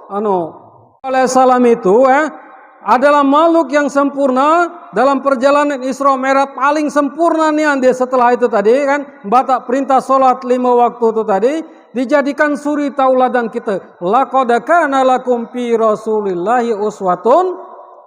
alaihissalam itu adalah makhluk yang sempurna dalam perjalanan Isra Mi'raj paling sempurna nih dia setelah itu tadi kan batak perintah salat 5 waktu itu tadi dijadikan suri tauladan kita. Laqad kana lakum fi Rasulillahi uswatun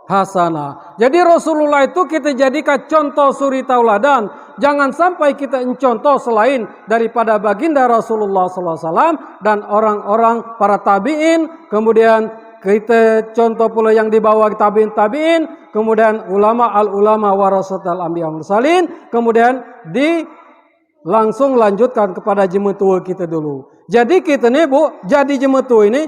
hasanah. Jadi Rasulullah itu kita jadikan contoh suri tauladan. Jangan sampai kita contoh selain daripada baginda Rasulullah SAW dan orang-orang para tabi'in, kemudian kita contoh pula yang di bawah tabi'in, kemudian ulama al-ulama warasatul anbiya mursalin, kemudian langsung lanjutkan kepada jemaah kita dulu. Jadi kita nih jadi jemaah ini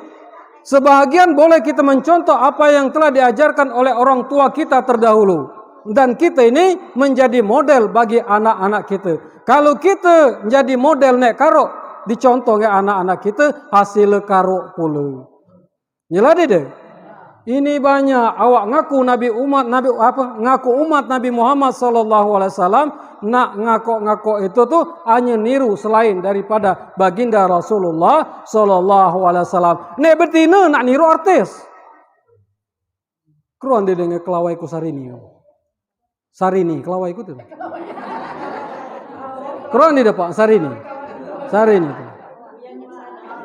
sebahagian boleh kita mencontoh apa yang telah diajarkan oleh orang tua kita terdahulu. Dan kita ini menjadi model bagi anak-anak kita. Kalau kita menjadi model nek karo dicontoh ke anak-anak kita hasil karo pula. Nyeladi deh. Ini banyak awak ngaku ngaku umat Nabi Muhammad sallallahu alaihi wasallam nak ngaku itu tuh hanya niru selain daripada baginda Rasulullah sallallahu alaihi wasallam. Nek betina nak niru artis. Keruan dia dengan kelawaiku Sarini. Sarini kelawaiku tuh. Keruan dia Pak Sarini. Sarini tuh.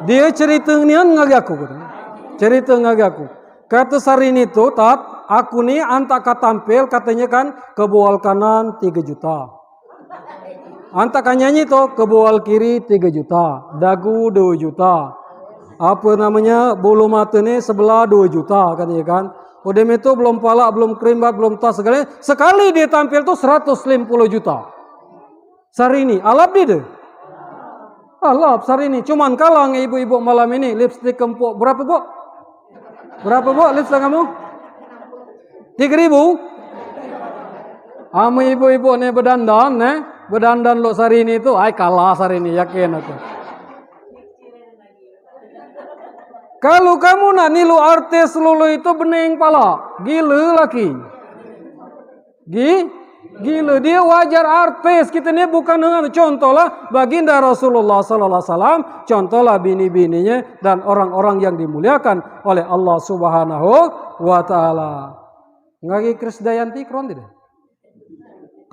Dia cerita nian ngagaku gitu. Cerita ngagaku. Kata Sarini itu, aku nih antak tampil katanya kan kebual kanan 3 juta. Antak nyanyi itu kebual kiri 3 juta. Dagu 2 juta. Apa namanya bulu mata nih sebelah 2 juta katanya kan. Udah itu belum palak, belum krimbat, belum tas segala. Sekali dia tampil tuh 150 juta. Sarini, alap dia deh. Alap Sarini. Cuman kalah ibu-ibu malam ini lipstick kempuk berapa bu? Berapa bu lipstick kamu? 3.000? Ama ibu-ibu nih berdandan lo Sarini itu, kalah Sarini yakin aku. Kalau kamu nak nilu artis lulu itu bening pala, gila laki. Gila dia wajar artis kita ni bukan dengan contohlah baginda Rasulullah sallallahu alaihi wasallam, contohlah bini-bininya dan orang-orang yang dimuliakan oleh Allah Subhanahu wa taala. Ngagi Krisdayanti kron tidak?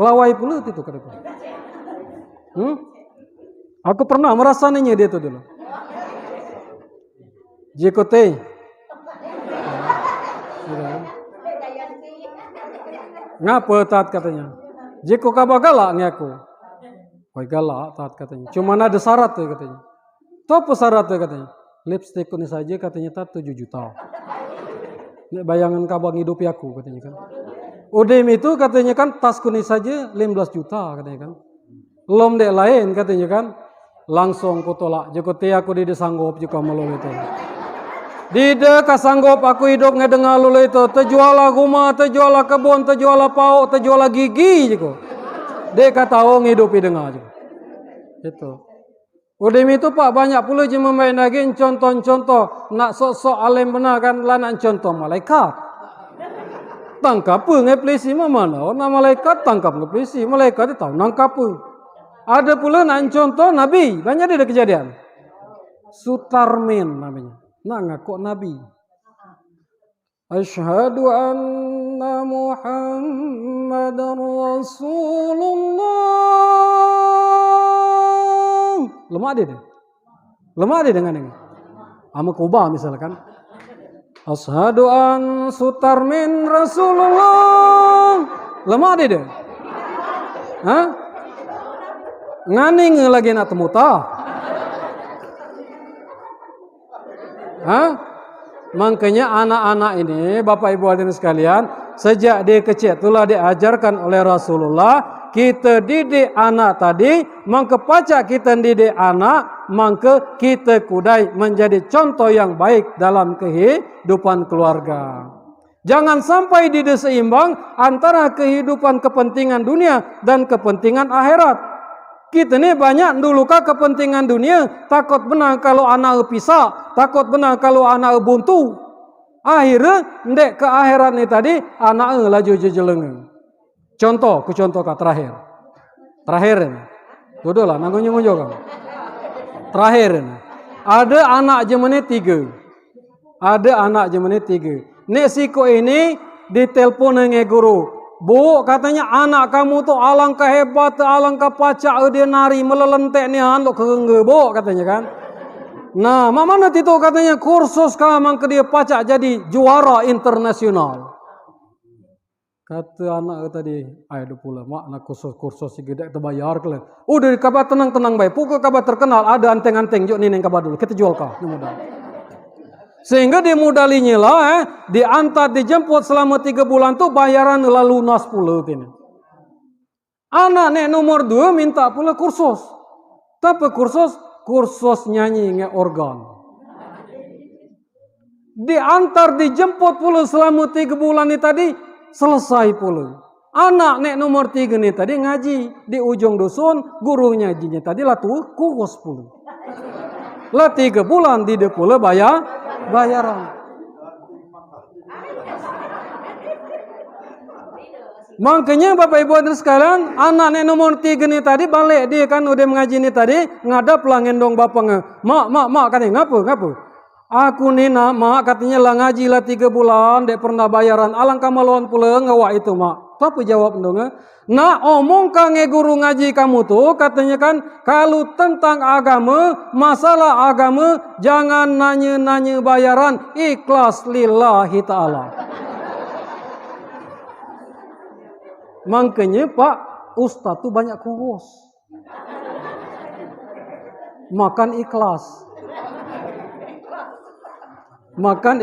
Kelawai pula itu kataku. Aku pernah merasaninya dia itu dulu. JKT. Ngapa tat katanya? Jiko kaba galak ni aku. Woi galak tat katanya. Cuma ada syarat tuh katanya. Tuh apa syarat tuh katanya? Lipstick ini saja katanya tat 7 juta. Ini bayangan kaba ngidupi aku katanya kan. Udem itu katanya kan tas kuning saja 15 juta katanya kan. Lom dek lain katanya kan. Langsung ku tolak. Jiko aku tidak sanggup juga malu itu. Tidak kasanggup aku hidup ngedengar lulu itu. Terjualah rumah, terjualah kebun, terjualah pauk, terjualah gigi juga. Dia kata oh ngidupi dengar juga. Itu. Udah itu Pak banyak pula je memain lagi contoh-contoh. Nak sok-sok alim benar kan lah nak contoh malaikat. Tangkap apa ngeplisi mana? Nak malaikat tangkap ngeplisi. Malaikat dia tahu nangkap apa. Ada pula nak contoh Nabi. Banyak dia ada kejadian. Sutarmin namanya. Nak ngaku Nabi. Asyhadu anna Muhammadar Rasulullah. Lemah dia. Lemah dia dengan ini. Ama Kuba misalkan. Asyhadu an Sutarmin Rasulullah. Lemah dia. Hah? Nganing lagi nak temuta. Makanya anak-anak ini Bapak Ibu hadirin sekalian sejak dia kecil itulah diajarkan oleh Rasulullah kita didik anak tadi maka pacak kita didik anak maka kita kudai menjadi contoh yang baik dalam kehidupan keluarga. Jangan sampai didik seimbang antara kehidupan kepentingan dunia dan kepentingan akhirat. Kita ni banyak dulu kah kepentingan dunia, takut benar kalau anak pisah, takut benar kalau anak buntu. Akhirnya ndek ke akhirat ni tadi anak laju jejeleng. Contoh kah terakhir. Terakhir. Duduk lah nanggung kan. Terakhir. Ada anak jemene 3. Ada anak zaman ini 3. Nek siko ini ditelepon nge guru. Bu, katanya anak kamu tuh alangkah hebat, alangkah pacak dia nari melelentek nih lo kegengge, Bu, katanya kan. Nah, mana itu katanya kursus kamang ke dia pacak jadi juara internasional. Kata anak tadi, ayo pula mak nak kursus si gede terbayar kalian. Udah kabar tenang baik. Pukul kabar terkenal ada anteng-anteng jok nih kabar dulu. Kita jual kah? Sehingga dimodalinya lah, diantar dijemput selama 3 bulan tuh bayaran lalu lunas pula ini. Anak nek nomor 2 minta pula kursus. Tapi kursus nyanyi nge organ. Diantar dijemput pula selama 3 bulan ini tadi selesai pula. Anak nek nomor 3 nih tadi ngaji di ujung dusun, guru nyajinya tadi lah tuh kursus pula. Lah 3 bulan di pula bayaran. Makanya Bapak Ibu hadirin sekalian, anak nek nomor 3 nih tadi balik dia kan udah mengaji nih tadi, ngadap lah ngendong bapaknya. Mak katanya ngapa? Aku nih mak katanya lah ngaji lah 3 bulan, dek pernah bayaran, alangkah maluan pula ngawak itu mak. Apa jawab dong? Nah omong kange guru ngaji kamu tuh katanya kan kalau tentang agama, masalah agama jangan nanya bayaran, ikhlas lillahi ta'ala. Makanya Pak Ustadz tuh banyak kurus. Makan ikhlas. Makan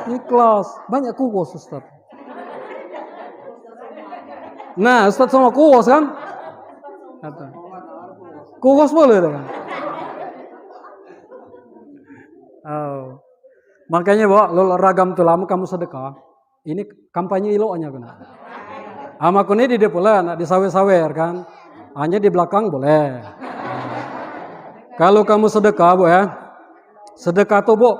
ikhlas. Banyak kurus Ustadz. Nah, Ustadz sama kurus kan? Kurus boleh kan? Oh. Makanya bawa ragam tuh lama kamu sedekah. Ini kampanye iloknya kan? Ama aku ini di pula nak disawer-sawer kan? Hanya di belakang boleh. Kalau kamu sedekah Bu ya. Sedekah tuh Bu,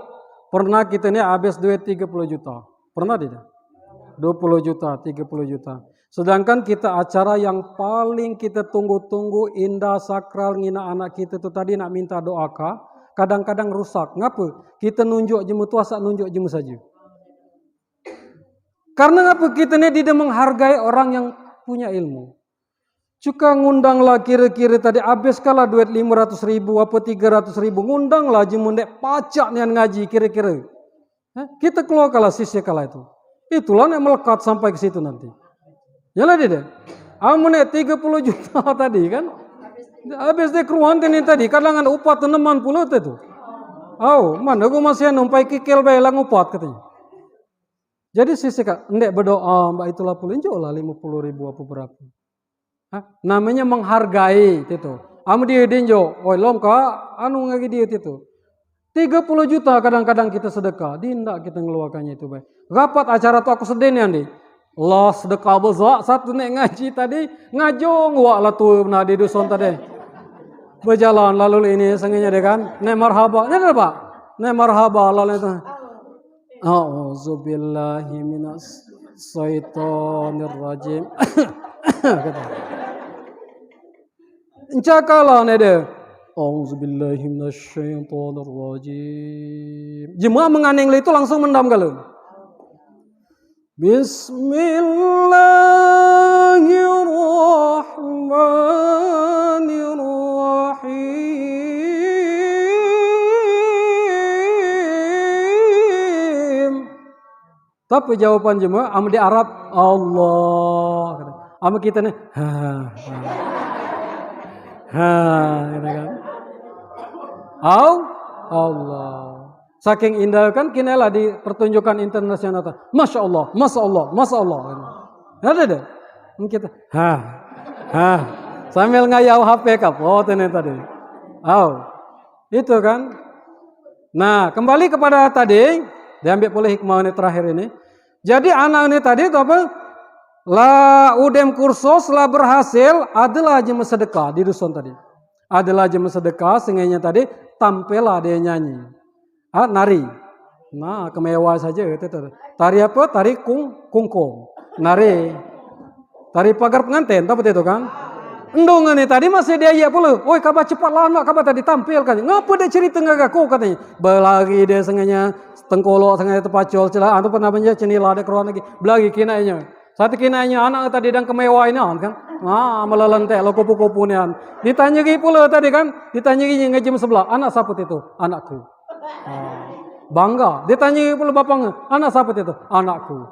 pernah kita ini habis duit 30 juta. Pernah tidak? 20 juta, 30 juta. Sedangkan kita acara yang paling kita tunggu-tunggu indah sakral ngina anak kita itu tadi nak minta doa kadang-kadang rusak. Ngapa? Kita nunjuk jemu tuasa nunjuk jemu saja. Karena ngapa kita ini tidak menghargai orang yang punya ilmu. Cuka ngundanglah kira-kira tadi habis kalah duit 500 ribu apa 300 ribu ngundanglah jemu dek pacak nih ngaji kira-kira. Kita keluar kalah sisi kalah itu. Itulah yang melekat sampai ke situ nanti. Yalah dia. Amun 30 juta tadi kan. Habis dia keruan ini tadi kadang ada upah 60 itu. Oh, mana aku masih numpai kikil bae lang upat katanya. Jadi sisi kak, ndek berdoa mbak itulah pulin lah 50 ribu apa berapa. Namanya menghargai itu. Amu dia dinjo, oi lom kak, anu ngagi dia itu. 30 juta kadang-kadang kita sedekah, dindak kita ngeluarkannya itu baik. Rapat acara tuh aku sedih nih Andi. Allah sedekah besar satu nek ngaji tadi ngajong wak lah tuh nah di dusun tadi. Berjalan lalu ini senginya deh kan. Nek marhaba, nek Pak. Nek marhaba lalu itu. A'udzubillahi minas syaitonir rajim. Encakalah nek deh. A'udzubillahi minas syaitonir rajim. Jemaah menganeng itu langsung mendam kalau. Bismillahirrahmanirrahim. Tapi jawaban jemaah am di Arab Allah. Am kita nih gitu kan. Allah. Saking indah kan kinilah di pertunjukan internasional. Masya Allah. Ada deh. Kita sambil ngayau HP kapot ini tadi. Itu kan. Nah, kembali kepada tadi, diambil oleh hikmah ini terakhir ini. Jadi anak ini tadi itu apa? Lah udem kursus lah berhasil adalah jemaah sedekah di dusun tadi. Adalah jemaah sedekah sehingga tadi tampillah dia nyanyi. Nari. Nah, kemewah saja itu. Tari apa? Tari kungkung. Nari. Tari pagar pengantin, tahu itu kan? Endongan ni tadi masih dia ya pula. Oi kabar cepat lah anak kabar tadi tampil kan. Ngapa dia cerita dengan aku katanya. Berlari dia sengaja tengkolok sengaja terpacul celah apa namanya cenila dia keluar lagi. Berlari kinainya. Satu kinainya anak tadi dan kemewah ini kan. Melelentek lo kupu-kupu ni kan. Ditanya pula tadi kan. Ditanya ngejim sebelah. Anak siapa itu? Anakku. Bangga. Ditanya pula bapaknya. Anak siapa itu? Anakku.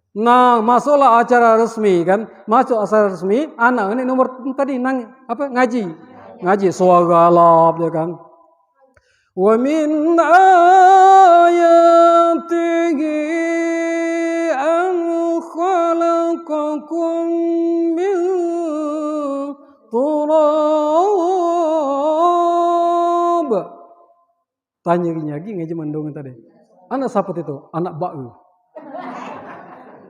Nah, masuklah acara resmi kan. Masuk acara resmi, anak ini nomor tadi ngaji suara galap dia kan. Wa min ayatihi an khalaqakum min turab. Tanya lagi ngaji mendongan tadi. Anak siapa itu? Anak bau.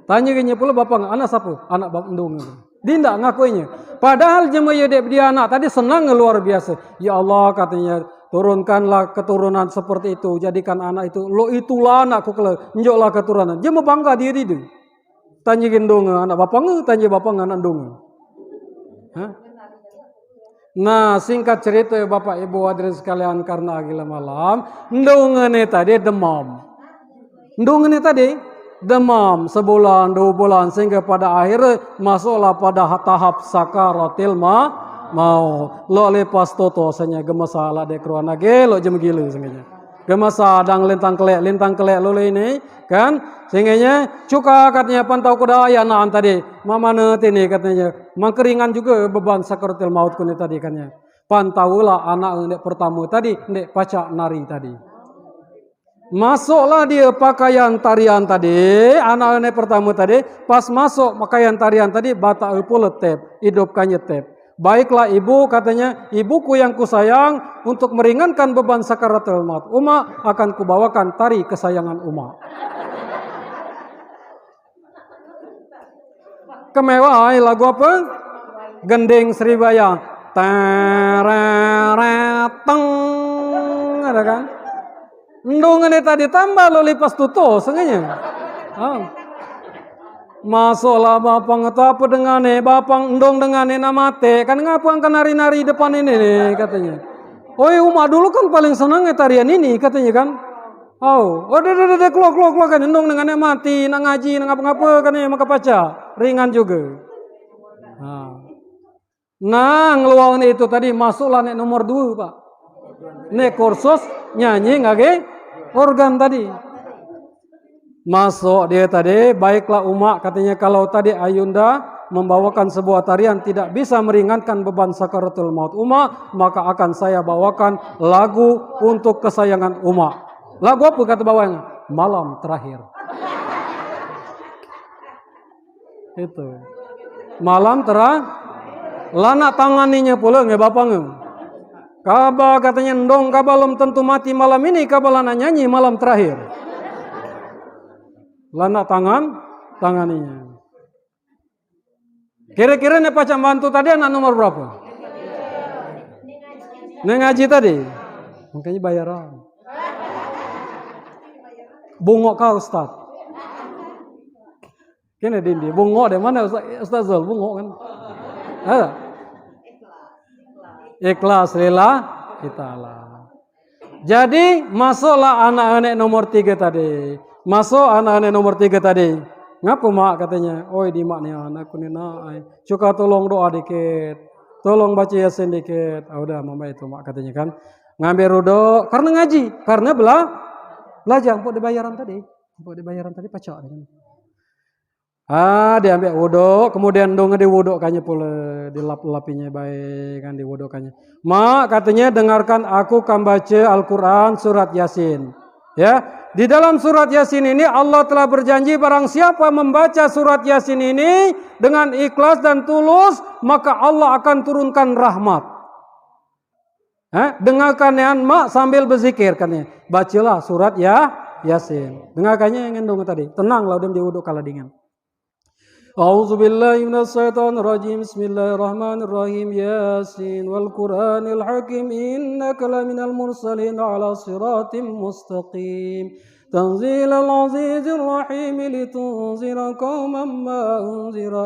Tanya gini pula bapak, anak siapa? Anak bapak endung. Dia tidak ngakuinya. Padahal jemaah dia anak tadi senang luar biasa. Ya Allah katanya, turunkanlah keturunan seperti itu. Jadikan anak itu. Lo itulah anakku kelak. Njoklah keturunan. Dia bangga diri itu. Tanya gini dong anak bapak, tanya bapak anak dong. Nah singkat cerita bapak ibu hadirin sekalian karena agila malam. Endungan ini tadi demam. Endungan ini tadi demam sebulan, 2 bulan sehingga pada akhirnya masuklah pada tahap sakaratil mau. Lo lepas toto senya gemasa de kroana gelo jem gilu sengenya. Gemasa dang lintang kelek lo ini kan sehingga cuka katanya pantau kuda ayana tadi. Mama ini katanya mengkeringan juga beban sakaratil maut kuni tadi katanya. Pantaulah anak ndek pertama tadi ndek pacak nari tadi. Masuklah dia pakaian tarian tadi, anak-anak pertama tadi, pas masuk pakaian tarian tadi, batak pula tep, hidupkannya tep. Baiklah ibu katanya, ibuku yang kusayang untuk meringankan beban sakaratul maut. Uma akan kubawakan tari kesayangan Uma. Kemewah lagu apa? Gending Sribaya. Terereteng. Ada kan? Ndungan ini tadi tambah lo lipas tuto sengaja. Masuklah bapang itu apa dengan bapang ndong dengan namate kan ngapa angkat nari-nari depan ini nih katanya. Oi Uma dulu kan paling senang tarian ini katanya kan. Udah keluar kan ndong dengan mati nak ngaji nak ngapa-ngapa kan ya maka paca ringan juga. Nah ngeluang itu tadi masuklah nek nomor 2 Pak. Nek kursus nyanyi ngage organ tadi. Masuk dia tadi, baiklah Uma katanya kalau tadi Ayunda membawakan sebuah tarian tidak bisa meringankan beban sakaratul maut Uma, maka akan saya bawakan lagu untuk kesayangan Uma. Lagu apa kata bawahnya? Malam Terakhir. Itu. Malam Terakhir. Lana tanganinya pula nge bapangnya. Kaba katanya ndong kaba belum tentu mati malam ini kaba lana nyanyi malam terakhir. Lana tanganinya. Kira-kira nih pacak bantu tadi anak nomor berapa? Ngaji tadi. Makanya bayaran. Bungok kau Ustaz. Kene dindi bungok deh mana Ustaz Zul bungok kan? Ada. Ikhlas lillah kita lah. Jadi masuklah anak-anak nomor 3 tadi. Masuk anak-anak nomor 3 tadi. Ngapa mak katanya? Oi di mak ni anakku ni nak. Cuka tolong doa dikit. Tolong baca yasin dikit. Udah mama itu mak katanya kan. Ngambil rudo karena ngaji, karena belajar untuk dibayaran tadi. Untuk dibayaran tadi pacak kan. Dia ambil wuduk, kemudian dong diwudukkannya pula, dilap-lapinya baik kan diwudukkannya. Mak katanya dengarkan aku kan baca Al-Quran surat Yasin. Ya, di dalam surat Yasin ini Allah telah berjanji barang siapa membaca surat Yasin ini dengan ikhlas dan tulus, maka Allah akan turunkan rahmat. Dengarkan ya mak sambil berzikir katanya. Bacalah surat Yasin. Dengarkannya yang gendong tadi. Tenanglah udah diwuduk kala dingin. A'udzu billahi minasy syaithanir rajim. Bismillahirrahmanirrahim. Yasin wal Qur'anil hakim innaka laminal mursalin ala siratim mustaqim. Tanzilal azizir rahim litunzira qauman ma unzira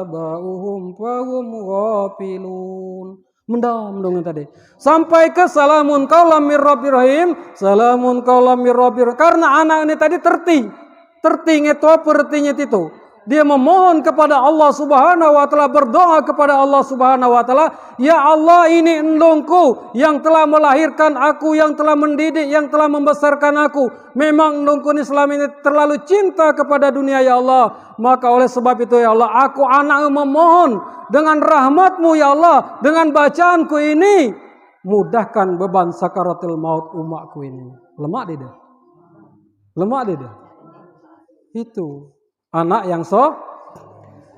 aba'uhum fahum ghafilun. Mendam dong tadi. Sampai ke salamun qaulam mir rabbir rahim, salamun qaulam mir rabbir. Karena anak ini tadi terti itu apa artinya itu? Dia memohon kepada Allah Subhanahu wa taala, berdoa kepada Allah Subhanahu wa taala, ya Allah, ini endongku yang telah melahirkan aku, yang telah mendidik, yang telah membesarkan aku. Memang endongku ini selama ini terlalu cinta kepada dunia ya Allah. Maka oleh sebab itu ya Allah, aku anak memohon dengan rahmat-Mu ya Allah, dengan bacaanku ini, mudahkan beban sakaratul maut umatku ini. Lemak dia. Lemak dia. Itu anak yang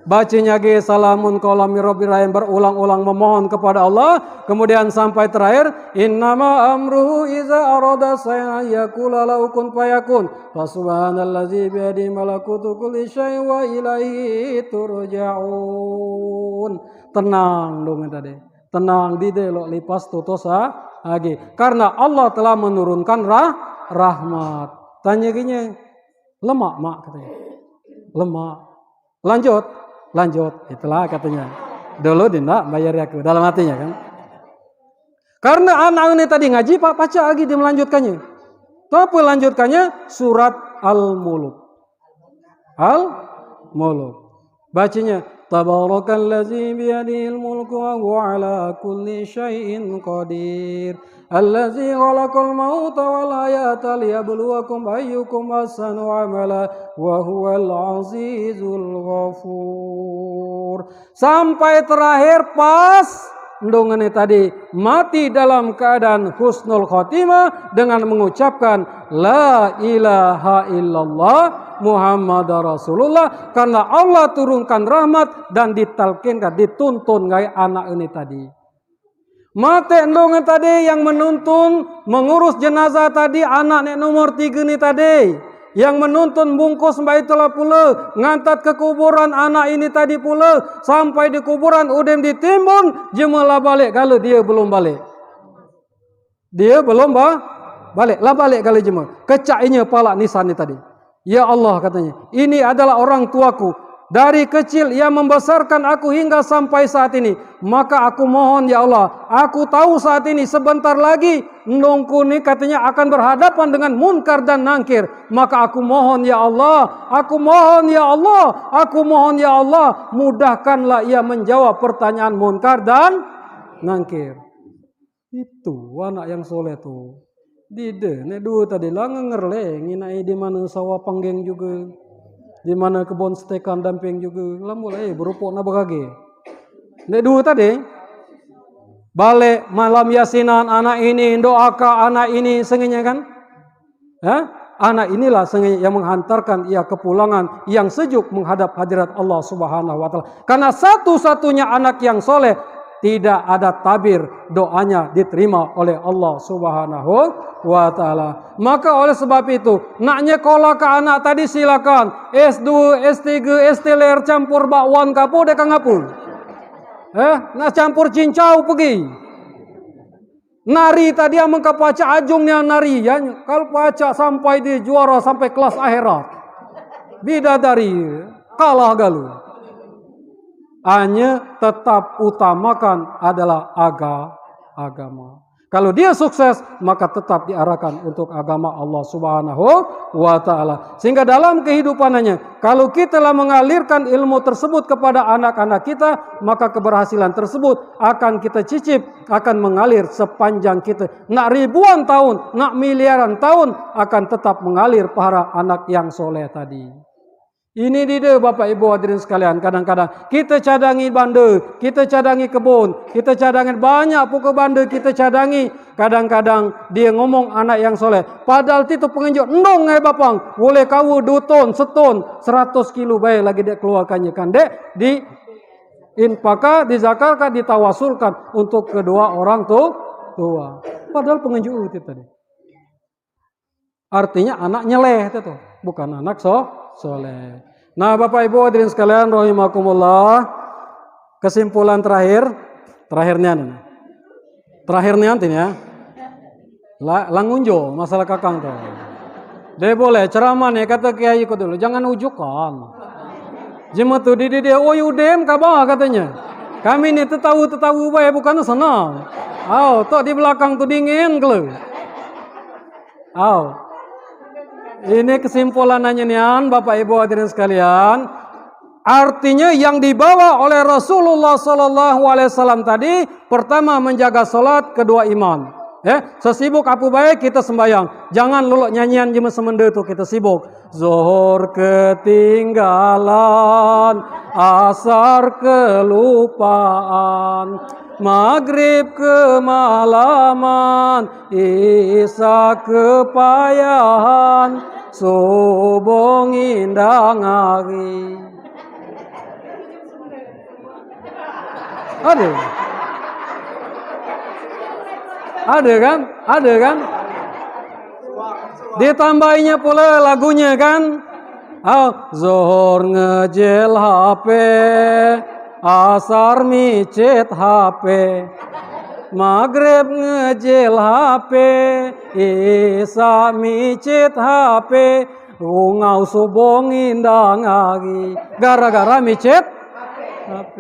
bacanya ge salamun qaulam mir rabbir rahim, berulang-ulang memohon kepada Allah, kemudian sampai terakhir innama amruhu iza arada shay'an yaqula lahu kun fayakun fa subhanallazi bi yadihi malakutu kulli syai'in wa ilaihi turja'un. Tenang dong tadi. Tenang di delok lipas tutosa lagi. Karena Allah telah menurunkan rahmat. Tanya gini, lemak mak katanya. Lemak. Lanjut. Itulah katanya. Dulu dindak bayar aku dalam hatinya kan. Karena anak ini tadi ngaji, Pak baca lagi dia melanjutkannya. Apa lanjutkannya? Surat Al-Mulk. Al-Mulk. Bacanya Tabarakallazi biyadihil mulku wa huwa ala kulli syai'in qadir. Allazi khalaqal mauta wal hayata liyabluwakum ayyukum ahsanu amala wa huwal azizul ghafur. Sampai terakhir pas ndongan tadi mati dalam keadaan husnul khotimah dengan mengucapkan la ilaha illallah Muhammadar Rasulullah, karena Allah turunkan rahmat dan ditalkinkan, dituntun gaya anak ini tadi. Mate ndongan tadi yang menuntun mengurus jenazah tadi anak nek nomor 3 ni tadi, yang menuntun bungkus baitulah pula, ngantat ke kuburan anak ini tadi pula, sampai di kuburan udem ditimbun, jemalah balik kalau dia belum balik. Dia belum balik, lah balik kalau jemaah. Kecainya pala nisan ni tadi. Ya Allah katanya, ini adalah orang tuaku. Dari kecil ia membesarkan aku hingga sampai saat ini. Maka aku mohon ya Allah, aku tahu saat ini sebentar lagi ndongku ni katanya akan berhadapan dengan munkar dan nangkir. Maka aku mohon ya Allah, aku mohon ya Allah, aku mohon ya Allah, mudahkanlah ia menjawab pertanyaan munkar dan nangkir. Itu anak yang soleh tuh. Dide, ne dua tadi lah ngerleng, inai di mana sawah panggeng juga, di mana kebun stekan damping juga, lah mulai berupuk na bagage. Ne dua tadi, balik malam yasinan anak ini, doakan anak ini senginya kan, anak inilah senginya yang menghantarkan ia kepulangan yang sejuk menghadap hadirat Allah Subhanahu Wa Taala. Karena satu-satunya anak yang soleh, tidak ada tabir doanya diterima oleh Allah Subhanahu wa taala. Maka oleh sebab itu, nak nyekolah ke anak tadi silakan. S2, S3, S3 campur bakwan kapu dek ngapul. Nak campur cincau pergi. Nari tadi yang mengkapaca ajungnya nari ya. Kalau paca sampai di juara sampai kelas akhirat. Bidadari kalah galuh. Hanya tetap utamakan adalah agama. Kalau dia sukses, maka tetap diarahkan untuk agama Allah Subhanahu wa taala. Sehingga dalam kehidupannya, kalau kita telah mengalirkan ilmu tersebut kepada anak-anak kita, maka keberhasilan tersebut akan kita cicip, akan mengalir sepanjang kita. Nak ribuan tahun, nak miliaran tahun, akan tetap mengalir para anak yang soleh tadi. Ini dia Bapak Ibu hadirin sekalian, kadang-kadang kita cadangi banda, kita cadangi kebun, kita cadangi banyak pokok banda kita cadangi. Kadang-kadang dia ngomong anak yang soleh. Padahal itu pengenjuk, ndong bapang, boleh kau 2 ton, seton, 100 kilo baik lagi dia keluarkannya kan. Dek, di infaka, dizakarkan, ditawasulkan untuk kedua orang tua. Padahal pengenjuk itu tadi. Artinya anak nyeleh itu, bukan anak soleh. Nah, Bapak Ibu hadirin sekalian rahimakumullah, kesimpulan terakhirnya nanti ya. Langunjo masalah kakang tuh. Dia boleh ceramah nih kata kiai ko dulu, jangan ujukan. Jema tu dia oyudem kabah katanya. Kami ni tetawu bae bukan sana. Tok di belakang tu dingin kalau. Ini kesimpulannya nian Bapak Ibu hadirin sekalian. Artinya yang dibawa oleh Rasulullah SAW tadi, pertama menjaga solat, kedua iman. Sesibuk apa baik kita sembahyang. Jangan luluk nyanyian jema semende tu kita sibuk. Zuhur ketinggalan, asar kelupaan, maghrib kemalaman, isya kepayahan, subuh ngindang hari. Ada kan? Ditambahinya pula lagunya kan. Zuhur ngejel HP, asar micet HP, maghrib ngejel HP, isya micet HP, ungau subuh ngindang lagi. Gara-gara micet HP.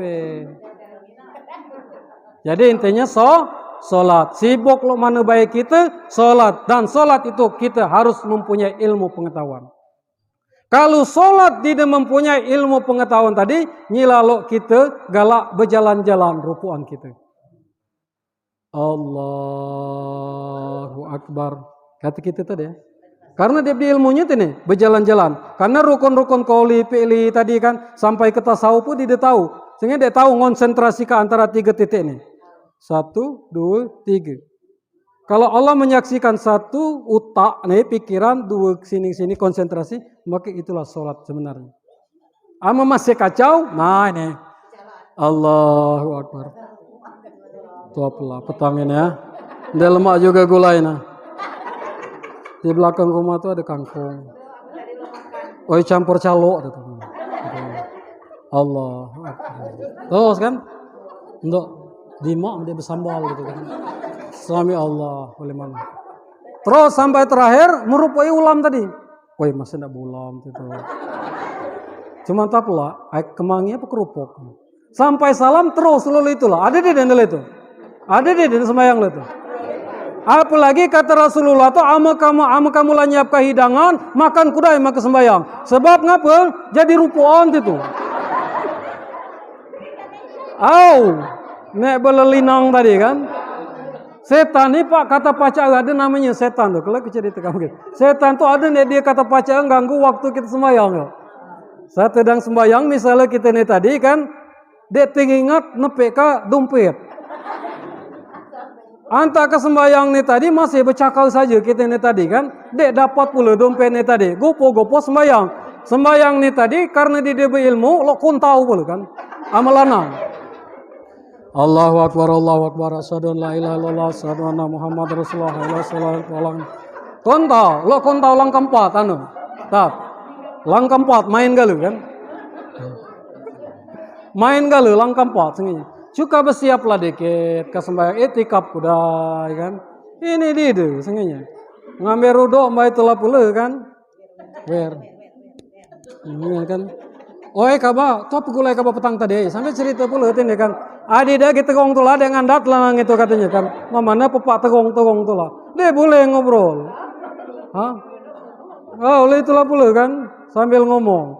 Jadi intinya solat. Sibuk lo mana baik kita, solat. Dan solat itu kita harus mempunyai ilmu pengetahuan. Kalau solat tidak mempunyai ilmu pengetahuan tadi, nyilalo kita galak berjalan-jalan rupuan kita. Allahu Akbar. Kata kita tadi ya. Karena dia ilmunya itu nih, berjalan-jalan. Karena rukun-rukun qauli fi'li tadi kan, sampai ke tasawuf pun dia tahu. Sehingga dia tahu konsentrasi ke antara 3 titik nih. 1, 2, 3. Kalau Allah menyaksikan 1 utak nih pikiran, 2 sini konsentrasi, maka itulah solat sebenarnya. Ama masih kacau, nah ini Allahu Akbar. Tuh apalah petangin ya. Dia lemak juga gulai nah. Di belakang rumah tuh ada kangkung. Oi campur calo gitu. Allahu Akbar. Terus kan? Untuk dimak dia bersambal gitu kan. Suami Allah boleh mana. Terus sampai terakhir merupai ulam tadi. Woi masih enggak ulam gitu. Cuma tak pula kemangnya apa kerupuk. Sampai salam terus lalu itulah. Ada di dendel itu. Ada di dendel sembahyang itu. Apalagi kata Rasulullah tu ama kamu lah nyiapkan hidangan, makan kudai maka sembahyang. Sebab ngapa? Jadi rupuan itu. Nek belelinang tadi kan. Setan ni Pak kata pacar ada namanya setan tu. Kalau cerita kamu gitu. Setan tu ada nek dia kata pacar ganggu waktu kita sembahyang. Saat sedang sembahyang misalnya kita ni tadi kan dia teringat nepek ka dompet. Antar ke sembahyang ni tadi masih bercakap saja kita ni tadi kan. Dek dapat pula dompet ni tadi. Gopo sembahyang. Sembahyang ni tadi karena dia berilmu lo kun tahu pula kan. Amalana. Allahu Akbar, asyhadu an la ilaha illallah, asyhadu anna Muhammad Rasulullah, sallallahu alaihi wasallam. Kontau lang keempat anu. Tap. Lang keempat main galu kan? Main galu lang keempat senginya. Cuka bersiaplah dikit ke sembahyang itikaf kudai kan. Ini dia senginya. Ngambil ruduk mbak itulah pula kan. Ini kan. Oi kaba, top gulai kaba petang tadi. Sampai cerita pula ini kan. Adi dah kita tegong tulah dengan dat lang itu katanya kan. Mamana pepak tegong tulah. Dia boleh ngobrol. Oleh itulah pula kan sambil ngomong.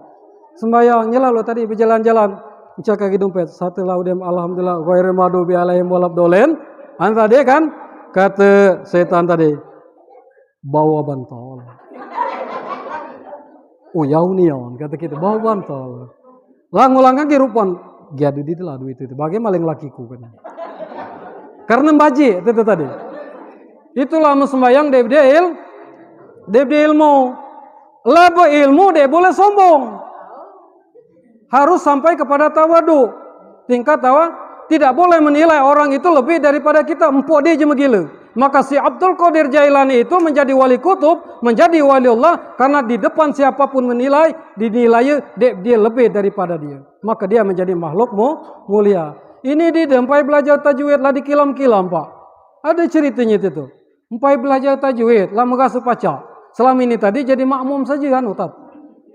Sembahyangnya lalu tadi berjalan-jalan. Cak kaki dompet. Satu laudem alhamdulillah ghairil maghdubi alaihim waladdallin. Tadi kan kata setan tadi bawa bantol. Yaunion kata kita bawa bantol. Lang-ulang lagi rupan giadu di telah duit itu. Bagaimana maling lakiku kan. Karena baji itu tadi. Itulah sembahyang dia ilmu. Laba ilmu dia boleh sombong. Harus sampai kepada tawadu. Tingkat tidak boleh menilai orang itu lebih daripada kita. Empuk dia je gila. Maka si Abdul Qadir Jailani itu menjadi wali kutub, menjadi wali Allah karena di depan siapapun dinilai dia lebih daripada dia. Maka dia menjadi makhluk mulia. Ini dia sampai belajar tajwid lah di kilam-kilam Pak. Ada ceritanya itu. Sampai belajar tajwid lah mengasuh pacar. selama ini tadi jadi makmum saja kan Ustaz.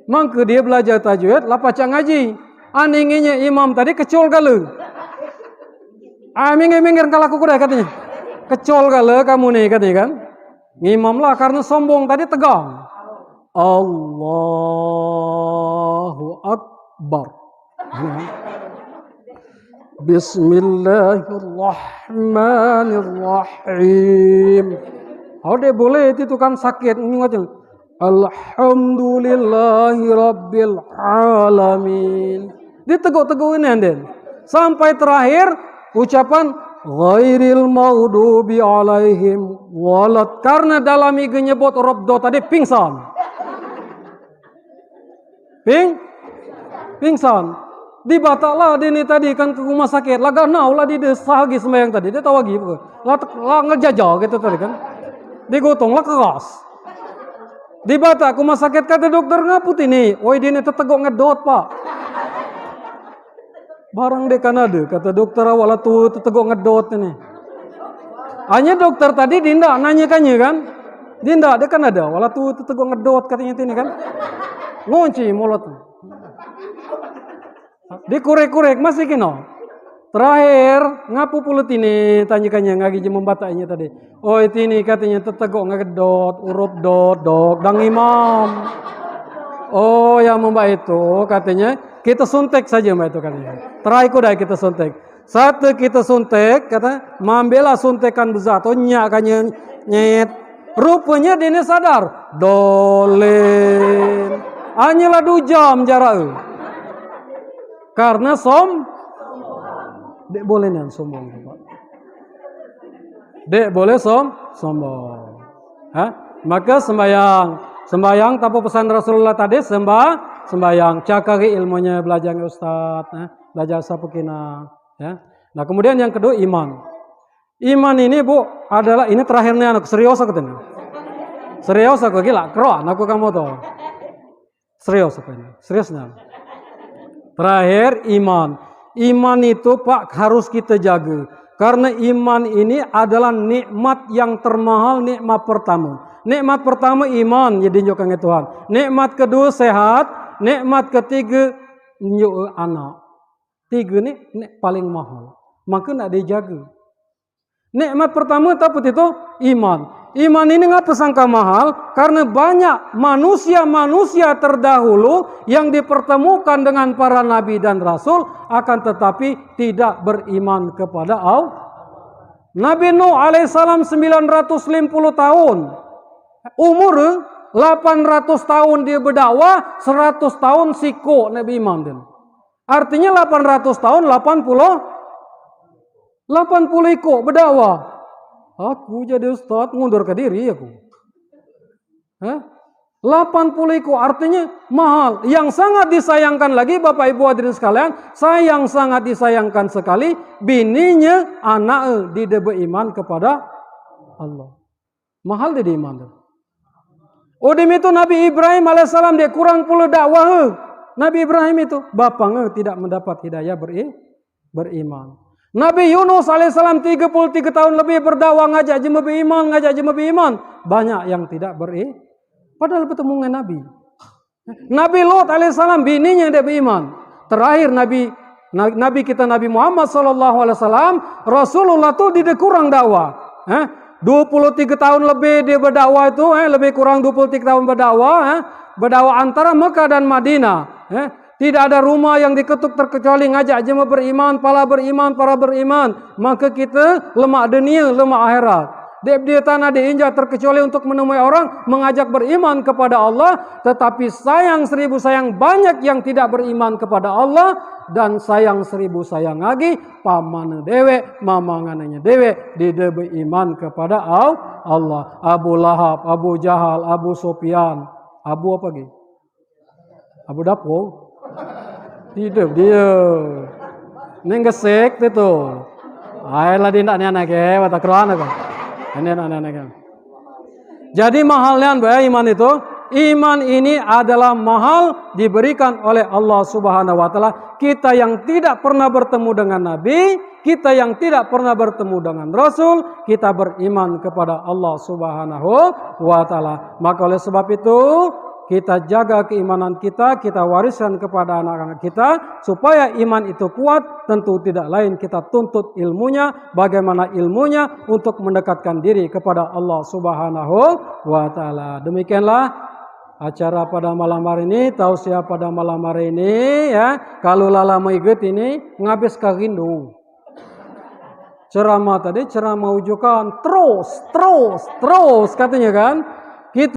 Maka dia belajar tajwid, lapacak ngaji. Aninginya imam tadi kecol gala. Minggir kalau aku kuda katanya. Kecol gala kamu nih katanya kan. Ngimam lah karena sombong tadi tegang. Allahu Akbar. Bismillahirrahmanirrahim. Dia boleh itu kan sakit. Alhamdulillahi Rabbil Alamin. Diteguk-teguk ini anden. Sampai terakhir ucapan ghairil maghdubi alaihim walad. Karena dalam iga nyebut Rabdo tadi pingsan. Pingsan. Dibataklah dini tadi kan ke rumah sakit. Laga nau lah di sehagi sembahyang tadi. Dia tahu lagi. Lah ngejajah gitu tadi kan. Digotong lah keras. Dibatak ke rumah sakit kata dokter ngaput ini. Woi dini tetegok ngedot pak. Barang di Kanada kata dokter awal tuh tetegok ngedot ini. Hanya dokter tadi dinda nanyakannya kan. Dinda dia kan ada. Wala tuh tetegok ngedot katanya ini kan. Ngunci mulut. Dikurek-kurek masih kino. Terakhir ngapu pulut ini tanyakannya ngagi je membataknya tadi. Oh itu ini katanya tetegok ngedot, urup dot, dang imam. Oh yang mbak itu katanya kita suntek saja mbak itu katanya. Terakhir kuda kita suntek. Satu kita suntek kata mambela suntekan bezat. Oh nyak kanya nyet. Rupanya dia sadar. Dolen. Hanyalah 2 jam jarak. Karena dek boleh nih sombong, Pak. Dek boleh sombong. Maka sembayang tanpa pesan Rasulullah tadi sembayang cakari ilmunya belajar Ustaz, belajar sapukina, ya. Nah, kemudian yang kedua iman. Iman ini Bu adalah ini terakhirnya anak serius aku tanya. Serius aku gila, keren aku kamu tuh. Serius aku ini, seriusnya. Terakhir iman. Iman itu Pak harus kita jaga. Karena iman ini adalah nikmat yang termahal, nikmat pertama. Nikmat pertama iman jadi nyokannya Tuhan. Nikmat kedua sehat, nikmat ketiga anak. 3 ini paling mahal. Maka nak dijaga. Nikmat pertama tapi itu iman. Iman ini ngapa sangka mahal? Karena banyak manusia-manusia terdahulu yang dipertemukan dengan para nabi dan rasul akan tetapi tidak beriman kepada Allah. Nabi Nuh alaihissalam 950 tahun. Umur 800 tahun dia berdakwah, 100 tahun siko Nabi iman dia. Artinya 800 tahun 80 iko berdakwah. Aku jadi ustaz mundur ke diri aku. 80 iko artinya mahal. Yang sangat disayangkan lagi Bapak Ibu hadirin sekalian, saya yang sangat disayangkan sekali bininya anak dia beriman kepada Allah. Mahal dia iman. Demi itu Nabi Ibrahim alaihissalam dia kurang pula dakwah. Nabi Ibrahim itu bapaknya tidak mendapat hidayah beriman. Nabi Yunus alaihissalam 33 tahun lebih berdakwah ngajak jemaah beriman. Banyak yang tidak beriman. Padahal bertemu dengan Nabi. Nabi Lot alaihissalam bininya dia beriman. Terakhir Nabi kita Nabi Muhammad SAW, Rasulullah itu dia kurang dakwah. 23 tahun lebih dia berdakwah itu, lebih kurang 23 tahun berdakwah. Berdakwah antara Mekah dan Madinah. Tidak ada rumah yang diketuk terkecuali ngajak jemaah beriman, para beriman. Maka kita lemak dunia, lemak akhirat. Dia tanah diinjak terkecuali untuk menemui orang mengajak beriman kepada Allah. Tetapi sayang 1000 sayang banyak yang tidak beriman kepada Allah. Dan sayang 1000 sayang lagi pamana dewe, mamangananya dewe dia beriman kepada Allah. Abu Lahab, Abu Jahal, Abu Sufyan. Abu apa lagi? Abu Dapo. Hidup dia. Nenggesek itu. Ayolah dindak ni anak ke, mata keruan apa? Ini anak-anak. Jadi mahalnya iman itu Iman ini adalah mahal diberikan oleh Allah Subhanahu wa taala. Kita yang tidak pernah bertemu dengan Nabi, kita yang tidak pernah bertemu dengan Rasul, kita beriman kepada Allah Subhanahu wa taala. Maka oleh sebab itu, kita jaga keimanan kita wariskan kepada anak-anak kita supaya iman itu kuat. Tentu tidak lain kita tuntut ilmunya, bagaimana ilmunya untuk mendekatkan diri kepada Allah Subhanahu wa taala. Demikianlah acara pada malam hari ini, tausiah pada malam hari ini ya. Kalau lala maiget ini ngabis karindu. Ceramah tadi ceramah ujukan terus katanya kan.